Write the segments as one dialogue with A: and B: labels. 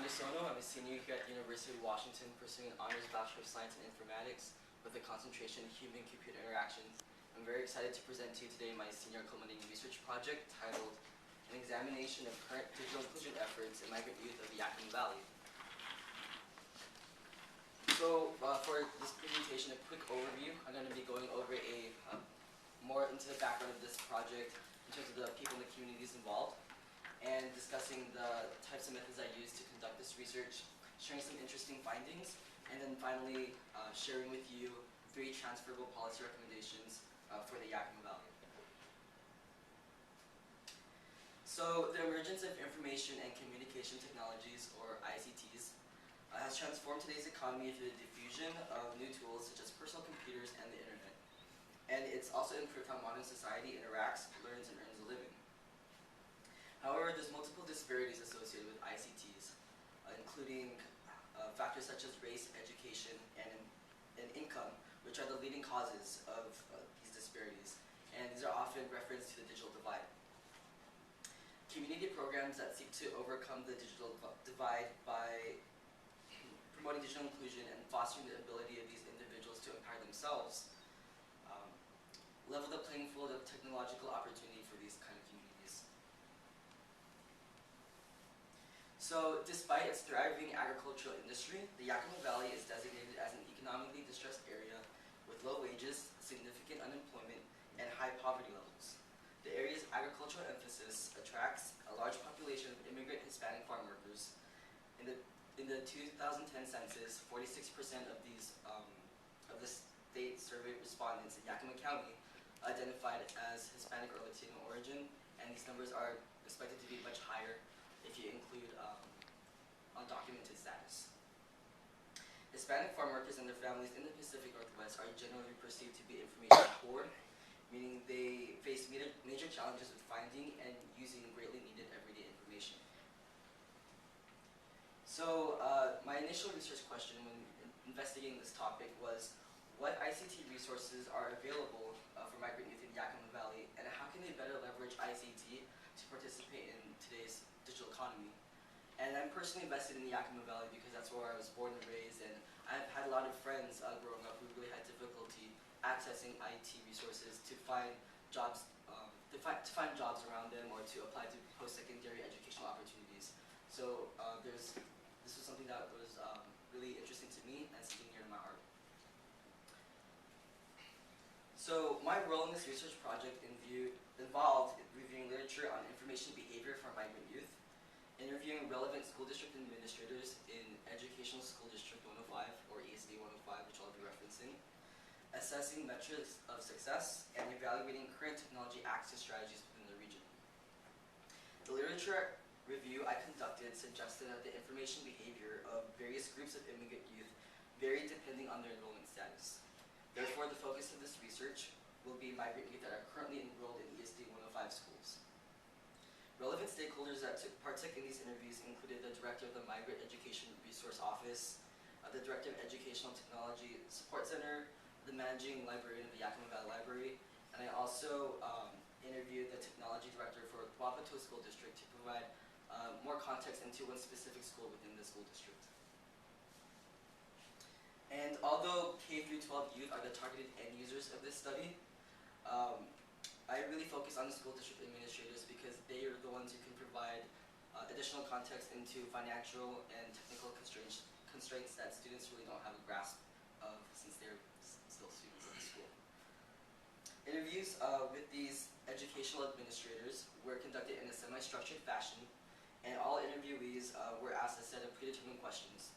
A: Sono. I'm a senior here at the University of Washington pursuing an honors Bachelor of Science in Informatics with a concentration in human-computer interactions. I'm very excited to present to you today my senior culminating research project titled An Examination of Current Digital Inclusion Efforts in Migrant Youth of the Yakima Valley. So for this presentation, a quick overview. I'm going to be going over more into the background of this project in terms of the people and the communities involved, and discussing the types of methods I use to conduct this research, sharing some interesting findings, and then finally sharing with you 3 transferable policy recommendations for the Yakima Valley. So the emergence of information and communication technologies, or ICTs, has transformed today's economy through the diffusion of new tools such as personal computers and the internet. And it's also improved how modern society interacts, learns, and earns a living. However, there's multiple disparities associated with ICTs, including factors such as race, education, and income, which are the leading causes of these disparities. And these are often referenced to the digital divide. Community programs that seek to overcome the digital divide by promoting digital inclusion and fostering the ability of these individuals to empower themselves level the playing field of technological opportunity for these kind of communities. So despite its thriving agricultural industry, the Yakima Valley is designated as an economically distressed area with low wages, significant unemployment, and high poverty levels. The area's agricultural emphasis attracts a large population of immigrant Hispanic farm workers. In the 2010 census, 46% of these of the state survey respondents in Yakima County identified as Hispanic or Latino origin, and these numbers are expected to be much higher if you include undocumented status. Hispanic farm workers and their families in the Pacific Northwest are generally perceived to be information poor, meaning they face major challenges with finding and using greatly needed everyday information. So my initial research question when investigating this topic was, what ICT resources are available for migrant youth in Yakima Valley, and how can they better leverage ICT to participate in today's digital economy? And I'm personally invested in the Yakima Valley because that's where I was born and raised, and I've had a lot of friends growing up who really had difficulty accessing IT resources to find jobs, to find jobs around them, or to apply to post-secondary educational opportunities. So this was something that was really interesting to me and something near to my heart. So my role in this research project involved reviewing literature on information behavior for migrant youth, interviewing relevant school district administrators in Educational School District 105, or ESD 105, which I'll be referencing, assessing metrics of success, and evaluating current technology access strategies within the region. The literature review I conducted suggested that the information behavior of various groups of immigrant youth varied depending on their enrollment status. Therefore, the focus of this research will be migrant youth that are currently enrolled in ESD 105 schools. Relevant stakeholders that partook in these interviews included the Director of the Migrant Education Resource Office, the Director of Educational Technology Support Center, the Managing Librarian of the Yakima Valley Library, and I also interviewed the Technology Director for Wapato School District to provide more context into one specific school within the school district. And although K through 12 youth are the targeted end users of this study, I really focus on the school district administrators because they are the ones who can provide additional context into financial and technical constraints that students really don't have a grasp of since they're still students in the school. Interviews with these educational administrators were conducted in a semi-structured fashion, and all interviewees were asked a set of predetermined questions.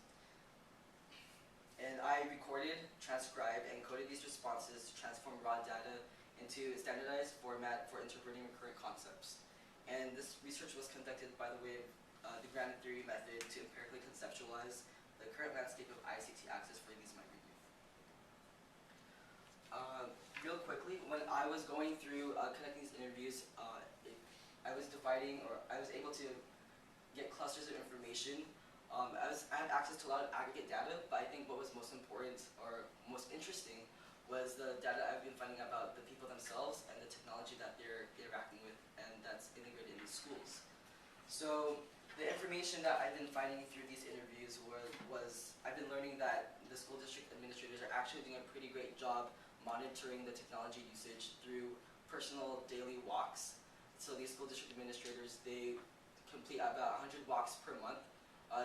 A: And I recorded, transcribed, and coded these responses to transform raw data into a standardized format for interpreting recurrent concepts. And this research was conducted by the way of the grand theory method to empirically conceptualize the current landscape of ICT access for these migrant youth. Real quickly, when I was going through conducting these interviews, I was able to get clusters of information. I had access to a lot of aggregate data, but I think what was most important or most interesting was the data I've been finding about the people themselves and the technology that they're interacting with and that's integrated in schools. So The information that I've been finding through these interviews was I've been learning that the school district administrators are actually doing a pretty great job monitoring the technology usage through personal daily walks. So these school district administrators, they complete about 100 walks per month,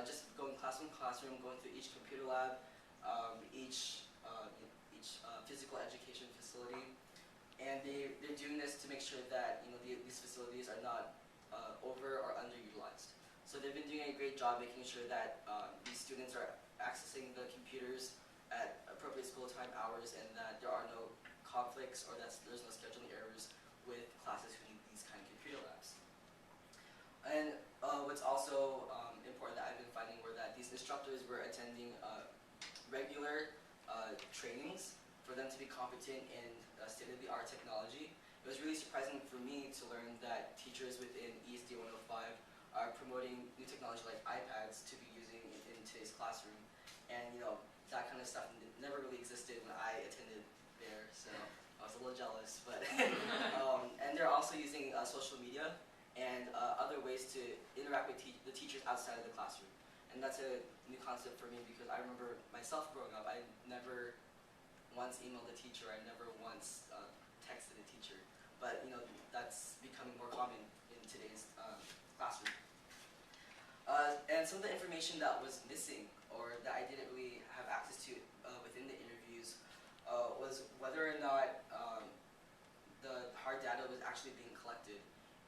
A: just going classroom to classroom, going through each computer lab, each physical education facility, and they're doing this to make sure that these facilities are not over or underutilized. So they've been doing a great job making sure that these students are accessing the computers at appropriate school time hours, and that there are no conflicts or that there's no scheduling errors with classes who need these kind of computer labs. And what's also important that I've been finding were that these instructors were attending regular trainings for them to be competent in state-of-the-art technology. It was really surprising for me to learn that teachers within ESD 105 are promoting new technology like iPads to be using in today's classroom. And that kind of stuff never really existed when I attended there, so I was a little jealous. But and they're also using social media and other ways to interact with the teachers outside of the classroom. And that's a new concept for me because I remember myself growing up, I never once emailed a teacher, I never once texted a teacher. But that's becoming more common in today's classroom. And some of the information that was missing or that I didn't really have access to within the interviews was whether or not the hard data was actually being collected.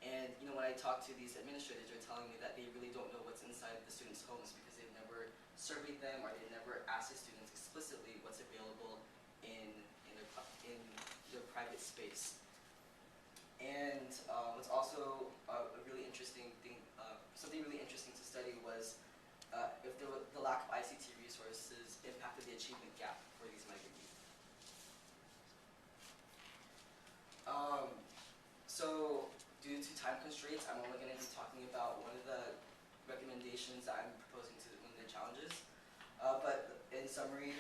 A: And when I talk to these administrators, they're telling me that they really don't know what's inside the students' homes because they've never surveyed them or they've never asked the students explicitly what's available in their private space. And what's also a really interesting thing, something really interesting to study was if the lack of ICT resources impacted the achievement gap for these migrant youth. So due to time constraints, I'm only going to be talking about one of the recommendations that I'm proposing to one of the challenges. But in summary,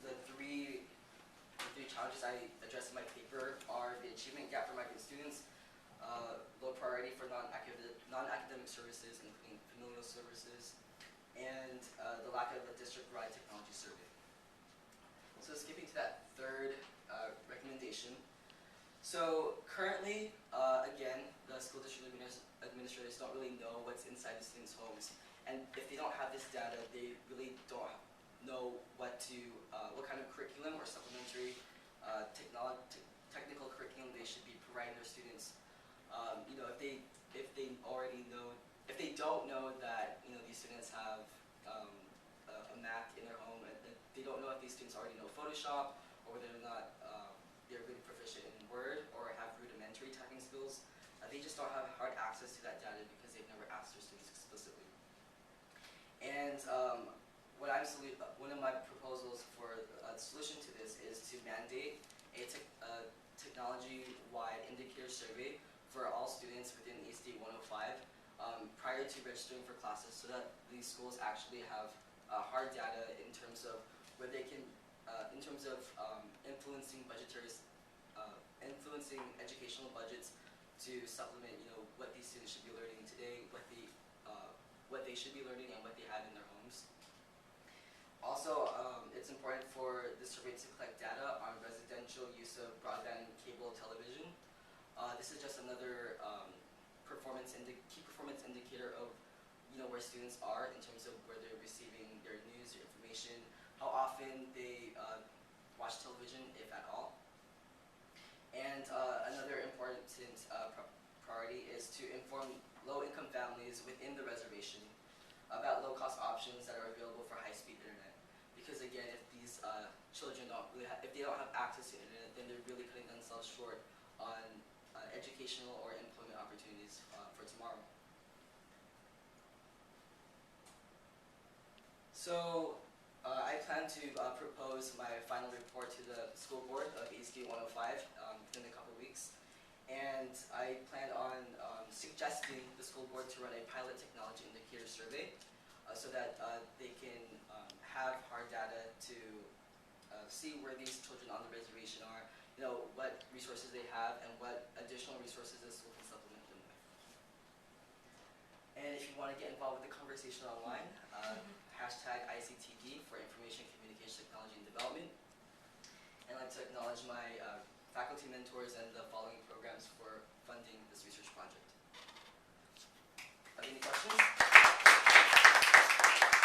A: the three challenges I address in my paper are the achievement gap for migrant students, low priority for non-academic services, including familial services, and the lack of a district-wide technology survey. So skipping to that third recommendation. So currently, again, the school district administrators don't really know what's inside the students' homes. And if they don't have this data, they really don't know what kind of curriculum or supplementary technical curriculum they should be providing their students. If they don't know that these students have a Mac in their home, and they don't know if these students already know Photoshop or whether or not they're really proficient in Word or have rudimentary typing skills. They just don't have hard access to that data because they've never asked their students explicitly. And one of my proposals for a solution to this is to mandate a technology-wide indicator survey for all students within ESD 105 prior to registering for classes, so that these schools actually have hard data in terms of where they can, in terms of influencing educational budgets to supplement, what these students should be learning today, what they should be learning, and what they have in their homes. Also, it's important for the survey to collect data on residential use of broadband and cable television. This is just another key performance indicator of where students are in terms of where they're receiving their news, their information, how often they watch television, if at all. And another important priority is to inform low-income families within the reservation about low-cost options that are available for high-speed internet. Because again, if these children if they don't have access to internet, then they're really cutting themselves short on educational or employment opportunities for tomorrow. So I plan to propose my final report to the school board of ESD 105 within a couple weeks. And I plan on suggesting the school board to run a pilot technology indicator survey so that they can have hard data to see where these children on the reservation are, what resources they have, and what additional resources the school can supplement them with. And if you want to get involved with the conversation online, hashtag ICTD for Information Communication Technology and Development. And I'd like to acknowledge my faculty mentors and the following programs for funding this research project.